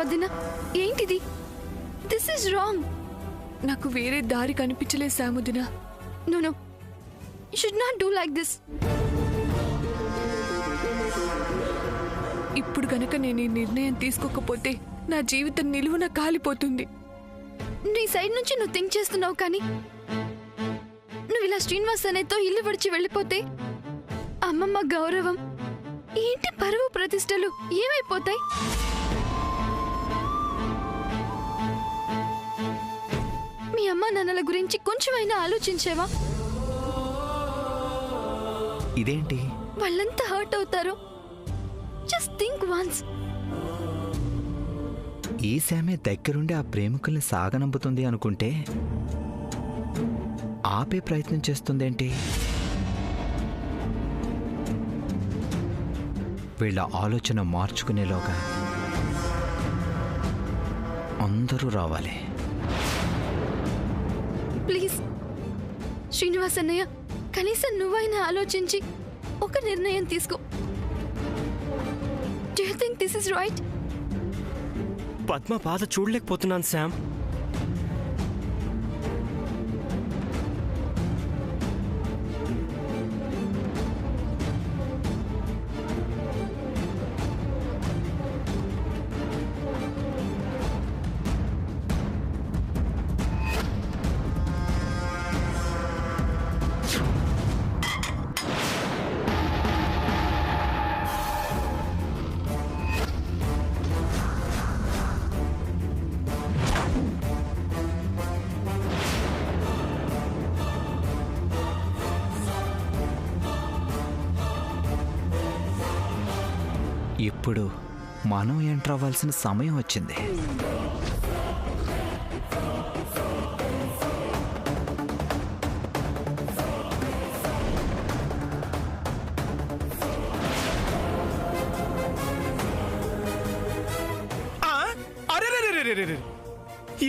వదినా, ఏంటిది? This is wrong. నాకు వేరే దారి కనిపించలేదు సాముదినా. No no, you should not do like this. ఇప్పుడు గనక నేను ఈ నిర్ణయం తీసుకోకపోతే నా జీవితం నిలువున కాలిపోతుంది. నీ సైడ్ నుంచి నువ్వు థింక్ చేస్తున్నావు, కానీ నువ్వు ఇలా శ్రీనివాస్ అనేతో ఇల్లు విడిచి వెళ్ళిపోతే అమ్మమ్మ గౌరవం, ఏంటి పరువు ప్రతిష్టలు ఏమైపోతాయి? మీ అమ్మ నాన్నల గురించి కొంచెమైనా ఆలోచించేవా? ఇదేంటి? వాళ్ళంతా హర్ట్ అవుతారు. Just think once. ఈ శామే దగ్గరుండి ఆ ప్రేమికుల్ని సాగనంపుతుంది అనుకుంటే ఆపే ప్రయత్నం చేస్తుందేంటి? వీళ్ళ ఆలోచన మార్చుకునేలోగా అందరూ రావాలి. ప్లీజ్ శ్రీనివాస్ అన్నయ్య, కనీసం నువ్వైనా ఆలోచించి ఒక నిర్ణయం తీసుకో. Do you think this is right? Padma బాధ చూడలేకపోతున్నాను శామ్. ఇప్పుడు మనం ఎంటర్ అవ్వాల్సిన సమయం వచ్చింది.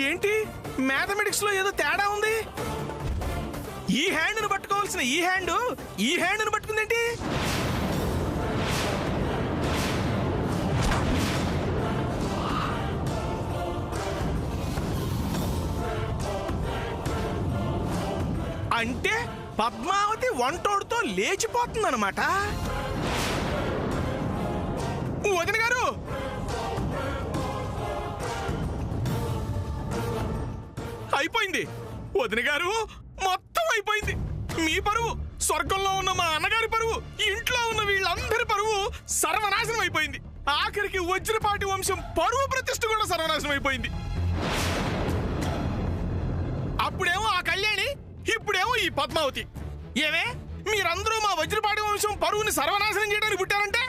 ఏంటి మ్యాథమెటిక్స్ లో ఏదో తేడా ఉంది? ఈ హ్యాండ్ ను పట్టుకోవాల్సిన ఈ హ్యాండ్ ను పట్టుకుందేంటి? అంటే పద్మావతి వంటోడుతో లేచిపోతుందన్నమాట. వదిన గారు, అయిపోయింది. వదిన గారు, మొత్తం అయిపోయింది. మీ పరువు, స్వర్గంలో ఉన్న మా అన్నగారి పరువు, ఇంట్లో ఉన్న వీళ్ళందరి పరువు సర్వనాశనం అయిపోయింది. ఆఖరికి వజ్రపాటి వంశం పరువు ప్రతిష్ఠ కూడా సర్వనాశనం అయిపోయింది. అప్పుడేమో ఆ కళ్యాణి, ఇప్పుడేమో ఈ పద్మావతి. ఏమే, మీరందరూ మా వజ్రపాటి వంశం పరువుని సర్వనాశనం చేయడానికి పుట్టారంటే?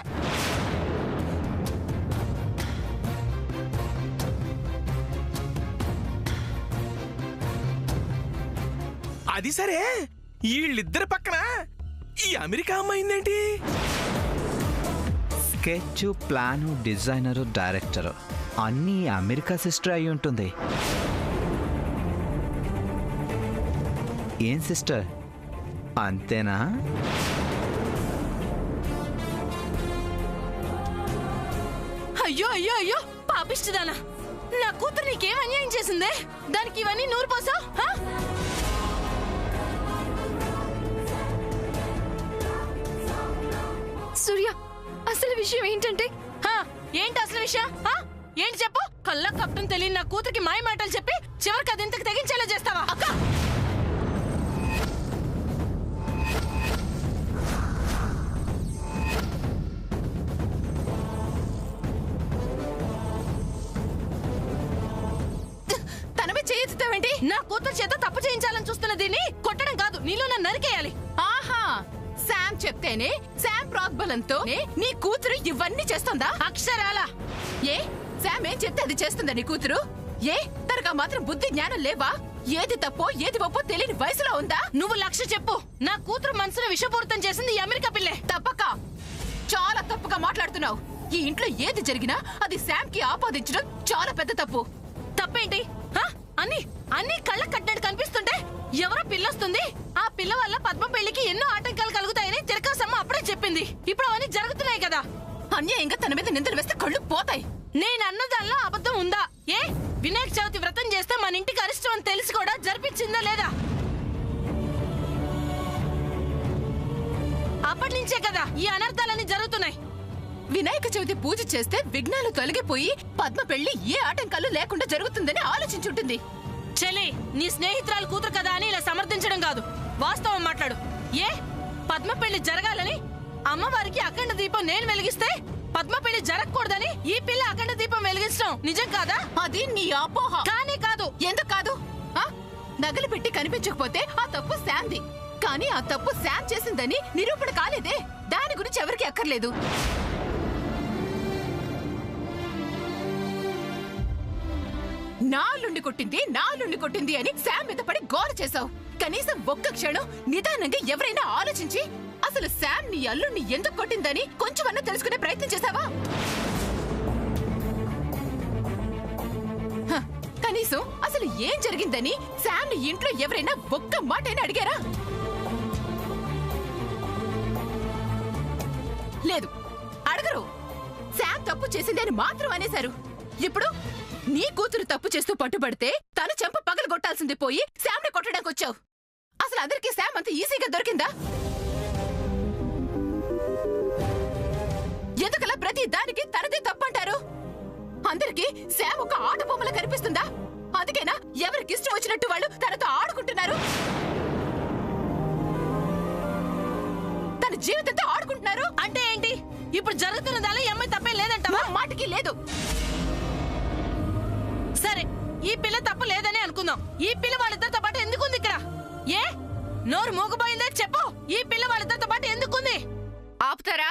అది సరే, వీళ్ళిద్దరి పక్కన ఈ అమెరికా అమ్మాయిందేంటి? స్కెచ్, ప్లాను, డిజైనరు, డైరెక్టరు అన్నీ అమెరికా సిస్టర్ అయి ఉంటుంది. ఏం సిస్టర్, అంతేనా? అయ్యో అయ్యో అయ్యో పాపిష్టిదానా, నా కూతురు నీకేం అన్యాయం చేసిందే? దానికి ఇవన్నీ నూరు పోసావ్? సూర్య, అసలు విషయం ఏంటంటే? ఏంటి అసలు విషయం? ఏంటి చెప్పు. కళ్ళ కప్పటం తెలియని నా కూతురికి మాయ మాటలు చెప్పి చివరికి అది ఇంతకు తెగించేలా చేస్తావా? అక్క, తనమే చేయిస్తావేంటి? నా కూతురు చేత తప్పు చేయించాలని చూస్తున్న దీన్ని కొట్టడం కాదు, నీలో నన్ను నరికేయాలి. ఆహా, శామ్ చెప్తేనే, శామ్ ప్రోద్బలంతో నీ కూతురు ఇవన్నీ చేస్తుందా? అక్షరాల. ఏ శామ్ ఏం చెప్తే అది చేస్తుందా నీ కూతురు? ఏ తనకు మాత్రం బుద్ధి జ్ఞానం లేవా? ఏది తప్పో ఏది ఒప్పో తెలియని వయసులో ఉందా? నువ్వు లక్ష్య చెప్పు. నా కూతురు మనసును విషపూరితం చేసింది ఈ అమెరికా పిల్లే. తప్పక, చాలా తప్పుగా మాట్లాడుతున్నావు. ఈ ఇంట్లో ఏది జరిగినా అది శామ్ కి ఆపాదించడం చాలా పెద్ద తప్పు. తప్పేంటి? అన్ని కళ్ళ కట్టినట్టు కనిపిస్తుంటే ఎవరో పిల్లొస్తుంది. ఆ పిల్ల వల్ల పద్మ పెళ్లికి ఎన్నో ఆటంకాలు కలుగుతాయని తిరకాసమ్మ అప్పుడే చెప్పింది. ఇప్పుడు అవన్నీ జరుగుతున్నాయి కదా. అన్యాయంగా తన మీద నిందలు వేస్తే కళ్ళు పోతాయి. నేను అన్నదాల్లో అబద్ధం ఉందా? ఏ వినాయక చవితి వ్రతం చేస్తే మన ఇంటికి అరిష్టం అని తెలిసి కూడా జరిపించిందా లేదా? అప్పటి నుంచే కదా ఈ అనర్థాలన్నీ జరుగుతున్నాయి. వినాయక చవితి పూజ చేస్తే విఘ్నాలు తొలగిపోయి పద్మ పెళ్లి ఏ ఆటంకాలు లేకుండా జరుగుతుందని ఆలోచించుంటుంది. చెలి, నీ స్నేహితురాలు కూతురు కదా అని ఇలా సమర్థించడం కాదు, వాస్తవం మాట్లాడు. ఏ పద్మ పెళ్లి జరగాలని అమ్మవారికి అఖండ దీపం నేను వెలిగిస్తే పద్మ పెళ్లి జరగకూడదని ఈ పిల్ల అఖండ దీపం వెలిగించడం నిజం కాదా? అది నీ అపోహ. కానీ కాదు. ఎందుకు కాదు? నగలు పెట్టి కనిపించకపోతే ఆ తప్పు శాంది. కానీ ఆ తప్పు శామ్ చేసిందని నిరూపణ కాలేదే. దాని గురించి ఎవరికి అక్కర్లేదు. నాలుండి కొట్టింది అని శామ్ మీద పడి గోల చేశావు. కనీసం ఒక్క క్షణం నిదానంగా ఎవరైనా ఆలోచించి అసలు శామ్ నీ అల్లుణ్ణి ఎందుకు కొట్టిందని కొంచెమన్నా తెలుసుకునే ప్రయత్నం చేశావా? కనీసం అసలు ఏం జరిగిందని శామ్ ని ఇంట్లో ఎవరైనా ఒక్క మాటైనా అడిగారా? లేదు, అడగరు. శామ్ తప్పు చేసిందని మాత్రం అనేశారు. ఇప్పుడు నీ కూతురు తప్పు చేస్తూ పట్టుబడితే తన చెంప పగలగొట్టాల్సింది పోయి శామ్ ని కొట్టడానికి వచ్చావు. అసలు అందరికీ శామ్ అంత ఈజీగా దొరికిందా? ఎందుకలా ప్రతి దానికి తనదే తప్పంటారు? అందరికీ శామ్ ఒక ఆట బొమ్మల కనిపిస్తుందా? అందుకేనా ఎవరికి ఇష్టం వచ్చినట్టు వాళ్ళు తనతో ఆడుకుంటున్నారు? తన జీవితంతో ఆడుకుంటున్నారు అంటే ఏంటి? ఇప్పుడు జరుగుతున్నదాలో ఈ అమ్మాయి తప్పే లేదంటావా? మాటకి లేదు. సరే, ఈ పిల్ల తప్పు లేదని అనుకుందాం. ఈ పిల్ల వాళ్ళిద్దరితో పాటు ఎందుకుంది ఇక్కడ? ఏ నోరు మూగబోయిందే చెప్పు. ఈ పిల్ల వాళ్ళిద్దరితో పాటు ఎందుకుంది? ఆపుతారా?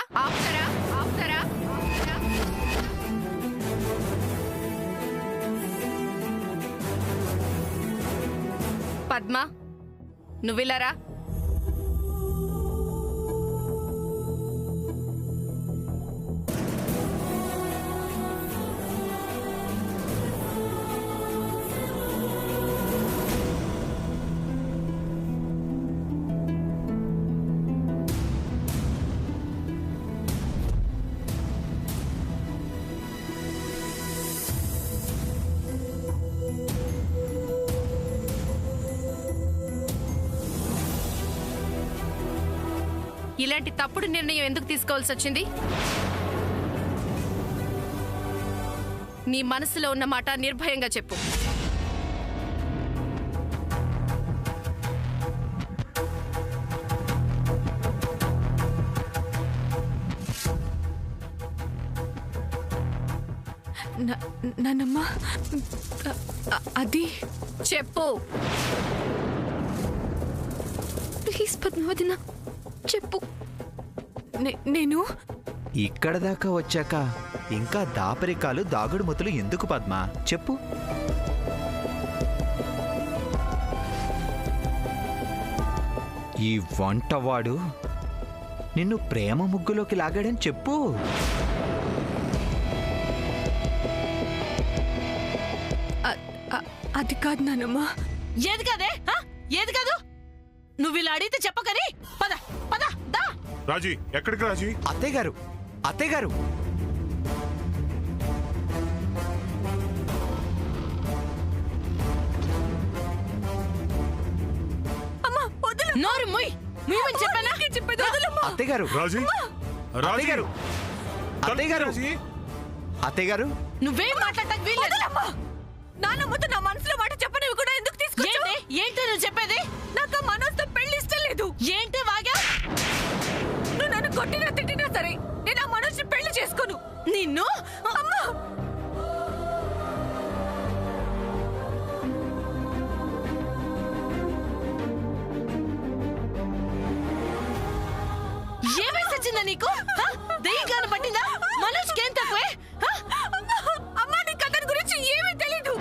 పద్మ, నువ్విలారా. ఇలాంటి తప్పుడు నిర్ణయం ఎందుకు తీసుకోవాల్సి వచ్చింది? నీ మనసులో ఉన్న మాట నిర్భయంగా చెప్పు. నానమ్మ, అది చెప్పు. ప్లీజ్ పద్మావతినా చెప్పు. నేను ఇక్కడ దాకా వచ్చాక ఇంకా దాపరికాలు దాగుడు మూతలు ఎందుకు పద్మ? చెప్పు. ఈ వంటవాడు నిన్ను ప్రేమ ముగ్గులోకి లాగాడని చెప్పు. అది కాదు నానమ్మ. ఏది కాదే? ఏది కాదు? నువ్వు ఇలా అడిగితే చెప్పకని పద పద దా. రాజీ, ఎక్కడికి రాజీ? అత్తయ్య గారు, అత్తయ్య గారు. నోరు ముయ్ ముయ్యమని చెప్పానా? అత్తయ్య గారు, రాజీ, అత్తయ్య గారు, అత్తయ్య గారు, అత్తయ్య గారు. నువ్వేం మాట్లాడటానికి వీల్లేదు. నాన్నమ్మతో నా మనసులో మాట చెప్పనివి కూడా ఎందుకు తీసుకొచ్చావు? ఏంటి నువ్వు చెప్పేది? నాకు మనసుతో పెళ్లి ఇష్టం లేదు. ఏంటి వాగా? నువ్వు నన్ను కొట్టినా తిట్టినా సరే నేను ఆ మనసుని పెళ్లి చేసుకోను. నిన్ను అమ్మా ఏమై సచ్చిందా నీకు? దెయ్యంగాను పట్టిందా? మనసుకి ఏం తక్కువే? అమ్మా, నీకు అతని గురించి ఏమీ తెలీదు.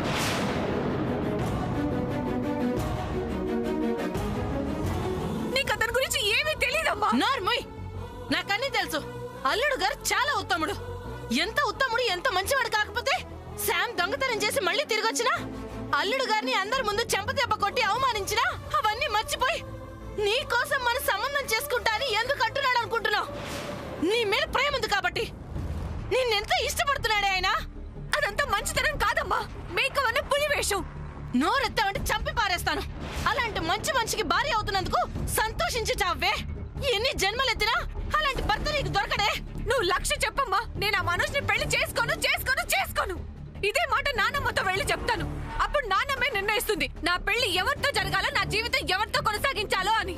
నీకు అతని గురించి ఏమీ తెలీదమ్మా. నార్మోయ్, నాకన్నీ తెలుసు. అల్లుడు గారు చాలా ఉత్తముడు. ఎంత ఉత్తముడు, ఎంత మంచివాడు కాకపోతే శామ్ దొంగతనం చేసి మళ్ళీ తిరిగొచ్చినా, అల్లుడు గారిని అందరి ముందు చెంపదెబ్బ కొట్టి అవమానించినా అవన్నీ మర్చిపోయి నీ కోసం మన సంబంధం చేసుకుంటా అని ఎందుకు అంటున్నాడు అనుకుంటున్నావు? నీ మీద ప్రేమ ఉంది కాబట్టి. నిన్నెంత ఇష్టపడుతున్నాడే ఆయన. అదంతా మంచితనం కాదమ్మా, మేకవన్న పులి వేషం. నోరెత్తామంటే చంపి పారేస్తాను. అలాంటి మంచి మనిషికి భార్య అవుతున్నందుకు సంతోషించి చావే. ఎన్ని జన్మలెత్తినా అలాంటి భర్త నీకు దొరకడే. నువ్వు లక్ష్య చెప్పమ్మా, నేను ఆ మనుషుని పెళ్లి చేసుకోను. ఇదే మాట నానమ్మతో వెళ్ళి చెప్తాను. అప్పుడు నానమ్మే నిర్ణయిస్తుంది నా పెళ్లి ఎవరితో జరగాలో, నా జీవితం ఎవరితో కొనసాగించాలో అని.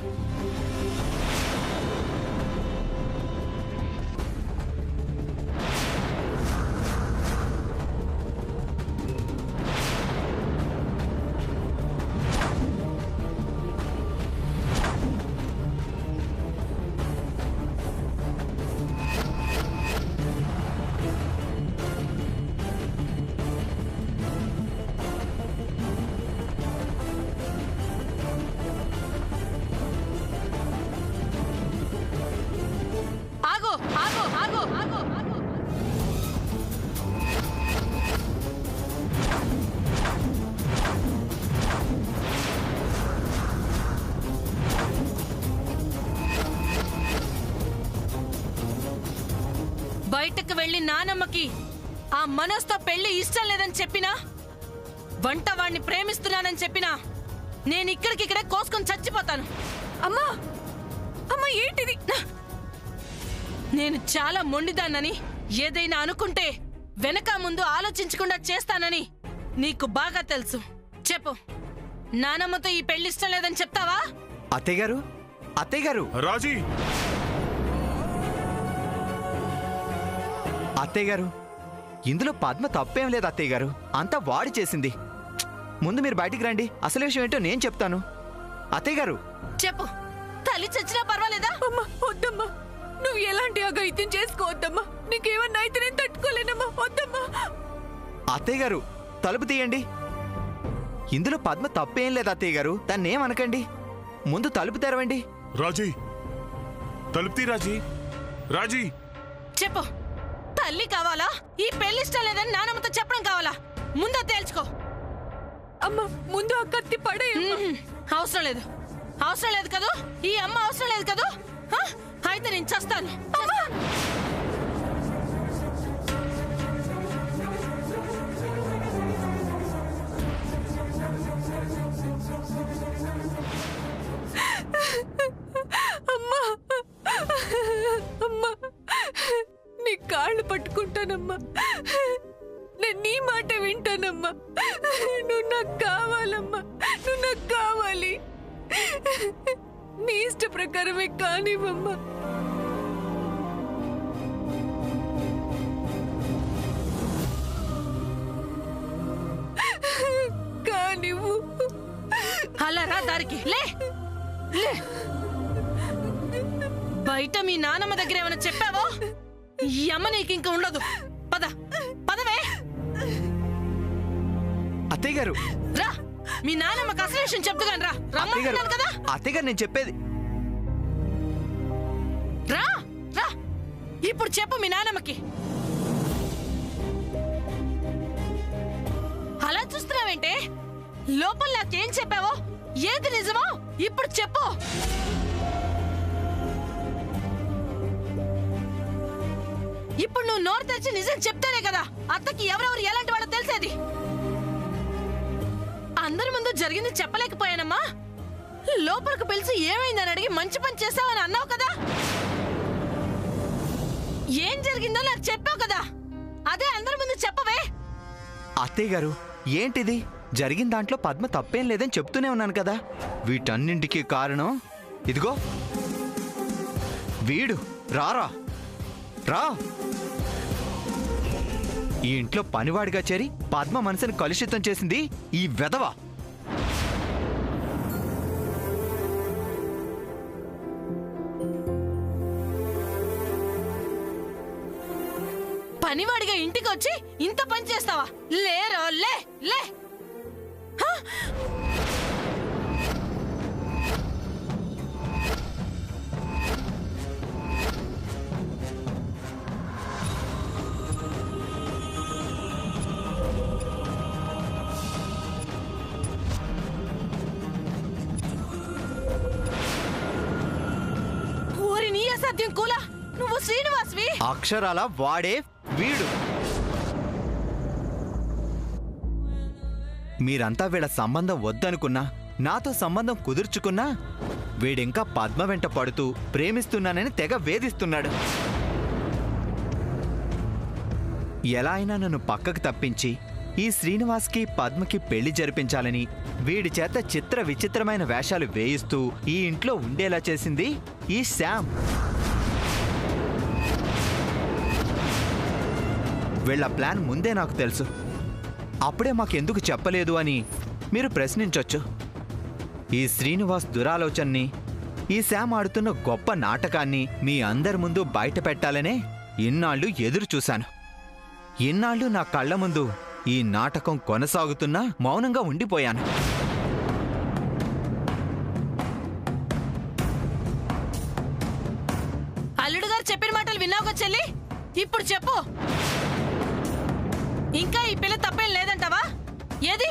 బయటకు వెళ్లి నానమ్మకి ఆ మనోజ్తో పెళ్లి ఇష్టం లేదని చెప్పినా, వంట వాణ్ణి ప్రేమిస్తున్నానని చెప్పినా నేను ఇక్కడికిక్కడే కోసుకొని చచ్చిపోతాను. అమ్మా అమ్మా ఏంటిది? నేను చాలా మొండిదాన్నని, ఏదైనా అనుకుంటే వెనక ముందు ఆలోచించకుండా చేస్తానని నీకు బాగా తెలుసు. చెప్పు, నానమ్మతో ఈ పెళ్లి ఇష్టం లేదని చెప్తావా? అత్తయ్య గారు రాజీ, అత్తయ్య గారు, ఇందులో పద్మ తప్పేం లేదు అత్తయ్య గారు, అంతా వాడి చేసింది. ముందు మీరు బయటికి రండి, అసలు విషయం ఏంటో నేను చెప్తాను. అత్తయ్య గారు చెప్పు, తల్లి చచ్చినా పర్వాలేదా? అమ్మా వద్దమ్మా, నువ్వు ఎలాంటి అఘాయిత్యం చేసుకోవద్దమ్మా. నీకేమన్నా అయితే నేను తట్టుకోలేనమ్మా, వద్దమ్మా. అత్తయ్య గారు తలుపు తీయండి. ఇందులో పద్మ తప్పేం లేదు అత్తయ్య గారు, దాన్నేమనకండి. ముందు తలుపు తెరవండి. రాజీ, తలుపు తీ రాజీ. రాజీ, చెప్పు, తల్లి కావాలా, ఈ పెళ్లి ఇష్టం లేదని నానమ్మతో చెప్పడం కావాలా? ముందు తేల్చుకో. అమ్మా ముందు ఆ కత్తి పడే. అవసరం లేదు కదూ, ఈ అమ్మ అవసరం లేదు కదూ. అయితే నేను చస్తాను. అమ్మా అమ్మా, నీ కాళ్ళు పట్టుకుంటానమ్మా, నేను నీ మాట వింటానమ్మా. నువ్వు నాకు కావాలమ్మా, నువ్వు నాకు కావాలి. నీ ఇష్ట ప్రకారమే కానివమ్మా. కానివ్వు. అలా రా దారికి, లే. బయట మీ నానమ్మ దగ్గర ఏమైనా చెప్పావో ఈ అమ్మ నీకు ఇంకా ఉండదు. పదవే. అత్తయ్య గారు రా, మీ నానమ్మకి అసలు విషయం చెప్తుగాను. రా, రమ్మంటున్నాను కదా. అత్తయ్య గారు నేను చెప్పేది. రా, ఇప్పుడు చెప్పు మీ నానమ్మకి. అలా చూస్తున్నావేంటే? లోపల నాకేం చెప్పావో, ఏది నిజమో ఇప్పుడు చెప్పు. ఇప్పుడు నువ్వు నోరు తెరిచి నిజం చెప్తానే కదా అత్తకి ఎవరెవరు ఎలాంటి వాళ్ళో తెలిసేది. అందరి ముందు జరిగింది చెప్పలేకపోయానమ్మా. లోపలికి పిలిచి ఏమైందని అడిగి మంచి పని చేస్తావని అన్నావు కదా. ఏం జరిగిందో నాకు చెప్పావు కదా, అదే అందరి ముందు చెప్పవే. అత్తయ్య గారు ఏంటిది? జరిగిన దాంట్లో పద్మ తప్పేం లేదని చెప్తూనే ఉన్నాను కదా. వీటన్నింటికి కారణం ఇదిగో వీడు. రా ఈ ఇంట్లో పనివాడిగా చేరి పద్మ మనసుని కలుషితం చేసింది ఈ వెధవ. పనివాడిగా ఇంటికి వచ్చి ఇంత పని చేస్తావా? లేరో లే. ఓరి నీ అసాధ్యం కూలా, నువ్వు శ్రీనివాస్వి. అక్షరాల వాడే వీడు. మీరంతా వీళ్ళ సంబంధం వద్దనుకున్నా, నాతో సంబంధం కుదుర్చుకున్నా వీడింకా పద్మ వెంట పడుతూ ప్రేమిస్తున్నానని తెగ వేధిస్తున్నాడు. ఎలా అయినా నన్ను పక్కకు తప్పించి ఈ శ్రీనివాస్కి పద్మకి పెళ్లి జరిపించాలని వీడి చేత చిత్ర విచిత్రమైన వేషాలు వేయిస్తూ ఈ ఇంట్లో ఉండేలా చేసింది ఈ శ్యామ్. వీళ్ళ ప్లాన్ ముందే నాకు తెలుసు. అప్పుడే మాకెందుకు చెప్పలేదు అని మీరు ప్రశ్నించొచ్చు. ఈ శ్రీనివాస్ దురాలోచనని, ఈ శ్యామ్ ఆడుతున్న గొప్ప నాటకాన్ని మీ అందరి ముందు బయట పెట్టాలనే ఇన్నాళ్ళు ఎదురు చూశాను. ఇన్నాళ్ళు నా కళ్ళ ముందు ఈ నాటకం కొనసాగుతున్నా మౌనంగా ఉండిపోయాను. అల్లుడు గారు చెప్పిన మాటలు విన్నావుగా చెల్లి? ఇప్పుడు చెప్పు, ఇంకా ఈ పిల్ల తప్పేం లేదంటావా? ఏది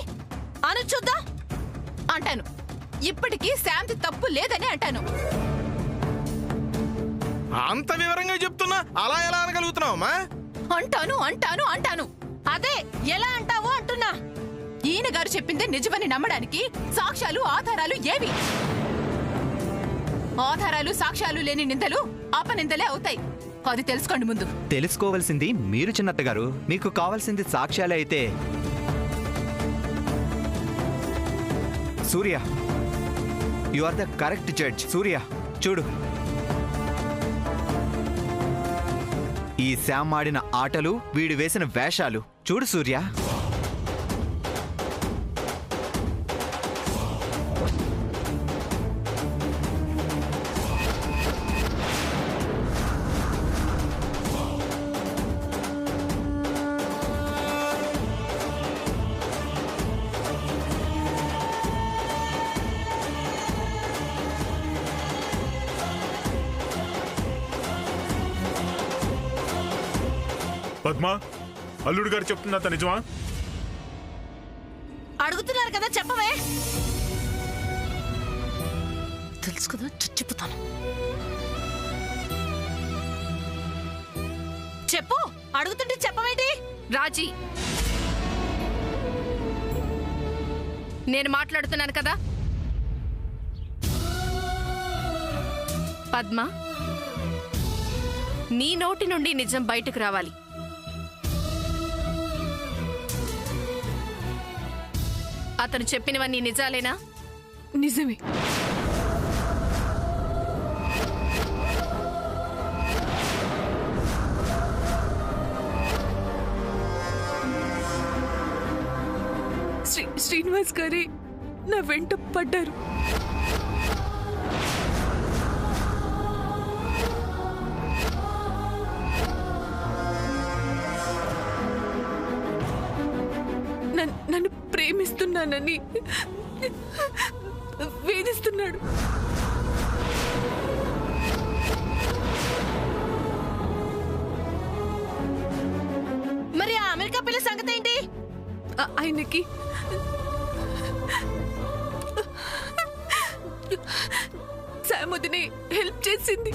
అను చూద్దాం. అంటాను, ఇప్పటికీ శాంతి తప్పు లేదని అంటాను. అంత వివరంగా చెప్తున్నా అలా ఎలా అనగలుగుతున్నావమ్మా? అంటాను అంటాను అంటాను. అదే ఎలా అంటావు అంటున్నా. ఈయన గారు చెప్పిందే నిజమని నమ్మడానికి సాక్ష్యాలు ఆధారాలు ఏవి? ఆధారాలు సాక్ష్యాలు లేని నిందలు అపనిందలే అవుతాయి. అది తెలుసుకోండి ముందు. తెలుసుకోవలసింది మీరు చిన్నత్త గారు. మీకు కావాల్సింది సాక్ష్యాలే అయితే Surya, you are the correct judge. Surya చూడు, ఈ శ్యామ్ ఆడిన ఆటలు, వీడు వేసిన వేషాలు చూడు సూర్య. పద్మ, అల్లుడు గారు చెప్తున్నది నిజమా? అడుగుతున్నారు కదా, చెప్పవే. తెలుసు కదా, చచ్చిపోతాను. చెప్పు, అడుగుతుంటే చెప్పవేంటి? రాజీ, నేను మాట్లాడుతున్నాను కదా. పద్మ, నీ నోటి నుండి నిజం బయటకు రావాలి. అతను చెప్పినవన్నీ నిజాలేనా? నిజమే. శ్రీనివాస్ గారే నా వెంట పడ్డారు. నన్ను ప్రేమిస్తున్నానని వేధిస్తున్నాడు. మరి ఆ అమెరికా పిల్ల సంగతి ఏంటి? ఆయనకి శామ్ వదినే హెల్ప్ చేసింది.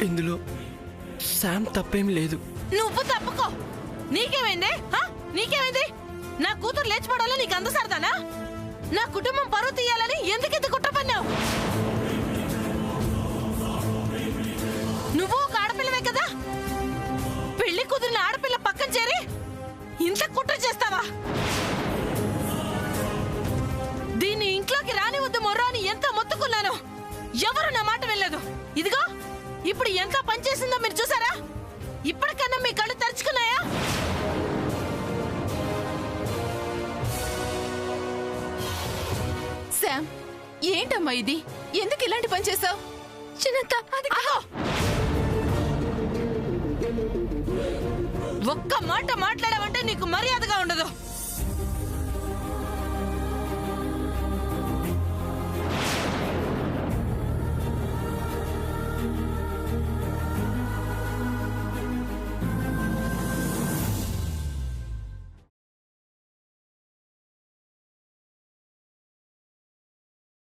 ఇందులో శామ్ తప్పేం లేదు. నువ్వు తప్పుకో. నీకేమైంది? నీకేమైంది? నా కూతురు లేచిపోవడాలో నీకు అంత సరదానా? నా కుటుంబం పరువు తీయాలని ఎందుకు ఇంత కుట్ర పన్నావు? నువ్వు ఒక ఆడపిల్లవే కదా, పెళ్లి కుదిరిన ఆడపిల్ల పక్కన చేరి ఇంత కుట్ర చేస్తావా? దీన్ని ఇంట్లోకి రానివద్దు మొర్రో అని ఎంత మొత్తుకున్నాను, ఎవరు నా మాట వెళ్ళలేదు. ఇదిగో ఇప్పుడు ఎంత పనిచేసిందో మీరు చూసారా? ఇప్పటికన్నా మీ కళ్ళు తెరుచుకున్నాయా? శామ్, ఏంటమ్మా ఇది? ఎందుకు ఇలాంటి పని చేసావు? చిన్నత్త, అది ఒక్క మాట మాట్లాడావంటే నీకు మర్యాదగా ఉండదు.